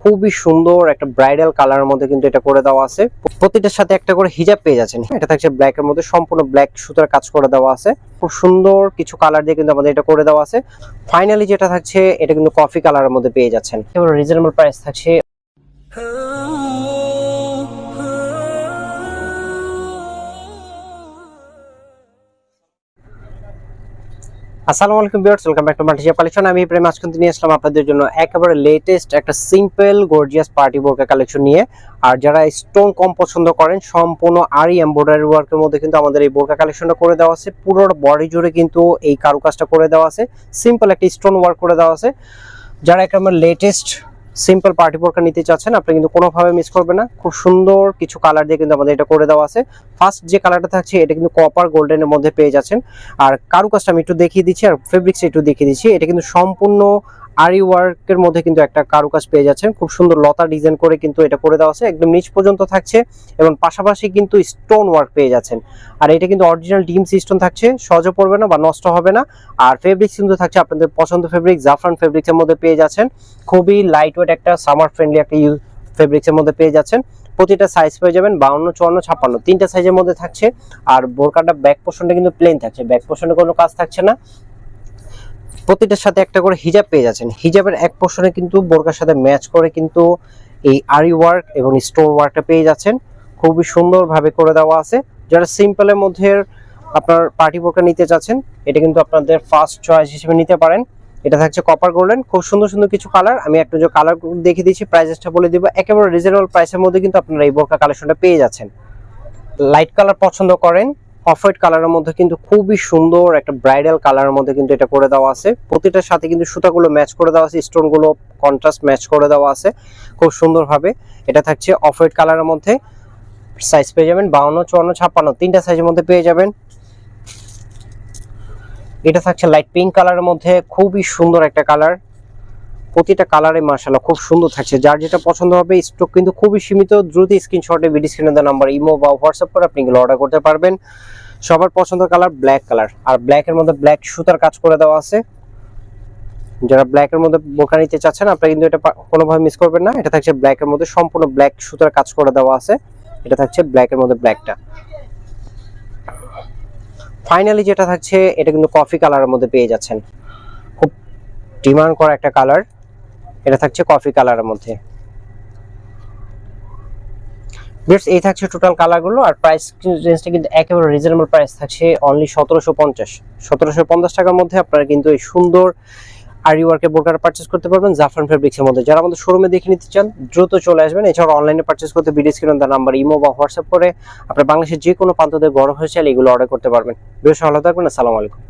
খুবই সুন্দর একটা ব্রাইডাল কালারের মধ্যে কিন্তু এটা করে দেওয়া আছে। প্রতিটার সাথে একটা করে হিজাব পেয়ে যাচ্ছেন। এটা থাকছে ব্ল্যাক এর মধ্যে, সম্পূর্ণ ব্ল্যাক সুতার কাজ করে দেওয়া আছে। খুব সুন্দর কিছু কালার দিয়ে কিন্তু আমাদের এটা করে দেওয়া আছে। ফাইনালি যেটা থাকছে এটা কিন্তু কফি কালারের মধ্যে পেয়ে যাচ্ছেন। এবার রিজনেবল প্রাইস থাকছে। আসসালামু আলাইকুম viewers, welcome back to multishop collection. আমি প্রেম আজকে নিয়ে আসলাম আপনাদের জন্য একেবারে লেটেস্ট একটা সিম্পল গর্জিয়াস পার্টি বোরকা কালেকশন নিয়ে। আর যারা স্টোন কম পছন্দ করেন, সম্পূর্ণ আরি এমব্রয়ডারি ওয়ার্কের মধ্যে কিন্তু আমাদের এই বোরকা কালেকশনটা করে দেওয়া আছে। পুরো বডি জুড়ে কিন্তু এই কারুকাজটা করে দেওয়া আছে, সিম্পল একটা স্টোন ওয়ার্ক করে দেওয়া আছে। যারা একেবারে লেটেস্ট সিম্পল পার্টি বোরকা নিতে চাচ্ছেন, আপনি কিন্তু কোনোভাবে মিস করবেন না। খুব সুন্দর কিছু কালার দিয়ে কিন্তু আমাদের এটা করে দেওয়া আছে। ফার্স্ট যে কালারটা থাকছে এটা কিন্তু কপার গোল্ডেনের মধ্যে পেয়ে যাচ্ছেন। আর কারুকাজটা আমি একটু দেখিয়ে দিচ্ছি, আর ফেব্রিক্স একটু দেখিয়ে দিচ্ছি। এটা কিন্তু সম্পূর্ণ আরি ওয়ার্কের মধ্যে কিন্তু একটা কারুকাজ পেয়ে যাচ্ছেন। খুব সুন্দর লতা ডিজাইন করে কিন্তু এটা করে দেওয়া আছে, একদম নিচ পর্যন্ত থাকছে এবং পাশাপাশি কিন্তু স্টোন ওয়ার্ক পেয়ে যাচ্ছেন। আর এটা কিন্তু অরিজিনাল ডিমস স্টোন থাকছে, সহজে পড়বে না বা নষ্ট হবে না। আর ফেব্রিক্স কিন্তু থাকছে আপনাদের পছন্দ ফেব্রিক, জাফরান ফেব্রিক্সের মধ্যে পেয়ে যাচ্ছেন। খুবই লাইট ওয়েট একটা সামার ফ্রেন্ডলি একটা ফেব্রিক্সের মধ্যে পেয়ে যাচ্ছেন। প্রতিটা সাইজ পেয়ে যাবেন 52, 54, 56 তিনটা সাইজের মধ্যে থাকছে। আর বোরকাটা ব্যাক পোর্শনটা কিন্তু প্লেন থাকছে, ব্যাক পোর্শনে কোনো কাজ থাকছে না। প্রতিটার সাথে একটা করে হিজাব পেয়ে যাচ্ছেন। হিজাবের এক পোর্শনে কিন্তু বোরকার সাথে ম্যাচ করে কিন্তু এই আরি ওয়ার্ক এবং স্টোন ওয়ার্কটা পেয়ে যাচ্ছেন। খুবই সুন্দরভাবে করে দেওয়া আছে। যারা সিম্পলের মধ্যে আপনার পার্টি বোরকা নিতে চাচ্ছেন, এটা কিন্তু আপনাদের ফার্স্ট চয়েস হিসেবে নিতে পারেন। এটা থাকছে কপার গোল্ডেন, খুব সুন্দর সুন্দর কিছু কালার। আমি একটু যে কালার দেখিয়ে দিচ্ছি, প্রাইসটা বলে দিব। একেবারে রিজনেবল প্রাইসের মধ্যে কিন্তু আপনারা এই বোরকা কালেকশনটা পেয়ে যাচ্ছেন। লাইট কালার পছন্দ করেন, অফ হোয়াইট কালারের মধ্যে কিন্তু খুবই সুন্দর একটা ব্রাইডাল কালারের মধ্যে কিন্তু এটা করে দেওয়া আছে। প্রতিটার সাথে কিন্তু সুতাগুলো ম্যাচ করে দেওয়া আছে, স্টোনগুলো কন্ট্রাস্ট ম্যাচ করে দেওয়া আছে খুব সুন্দরভাবে। এটা থাকছে অফ হোয়াইট কালারের মধ্যে, সাইজ পেয়ে যাবেন 52, 54, 56 তিনটা সাইজের মধ্যে পেয়ে যাবেন। এটা থাকছে লাইট পিঙ্ক কালারের মধ্যে, খুবই সুন্দর একটা কালার। প্রতিটা কালারে মাশাআল্লাহ খুব সুন্দর থাকছে। যার যেটা পছন্দ হবে, স্টক কিন্তু খুবই সীমিত। দ্রুত স্ক্রিনশটে ভিডিও স্ক্রিনে দেওয়া নাম্বার ইমো বা হোয়াটসঅ্যাপ করে আপনি এগুলো অর্ডার করতে পারবেন। সবার পছন্দ কালার ব্ল্যাক কালার, আর ব্ল্যাকের মধ্যে ব্ল্যাক সুতার কাজ করে দেওয়া আছে। যারা ব্ল্যাকের মধ্যে বোরকা নিতে চাচ্ছেন, আপনারা কিন্তু এটা কোনোভাবে মিস করবেন না। এটা থাকছে ব্ল্যাকের মধ্যে, সম্পূর্ণ ব্ল্যাক সুতার কাজ করে দেওয়া আছে। এটা থাকছে ব্ল্যাকের মধ্যে ব্ল্যাকটা। ফাইনালি যেটা থাকছে এটা কিন্তু কফি কালারের মধ্যে পেয়ে যাচ্ছেন। খুব ডিমান্ড করা একটা কালার। এটা থাকছে কফি কালারের মধ্যে। বেশ, এই থাকছে টোটাল কালারগুলো। আর প্রাইস রেঞ্জটা কিন্তু একেবারে রিজনেবল প্রাইস থাকছে, অনলি 1750 টাকার মধ্যে আপনারা কিন্তু এই সুন্দর আরি ওয়ার্কের বোরকাটা পারচেজ করতে পারবেন জাফরান ফেব্রিক্সের মধ্যে। যারা আমাদের শোরুমে দেখে নিতে চান, দ্রুত চলে আসবেন। এছাড়া অনলাইনে পারচেজ করতে ভিডিও স্ক্রিনে দেওয়া নাম্বার ইমো বা হোয়াটসঅ্যাপ করে আপনারা বাংলাদেশের যে কোনো প্রান্ত থেকে বড় হয়ে চাইলে এগুলো অর্ডার করতে পারবেন। বেশ ভালো থাকবেন, আসসালামু আলাইকুম।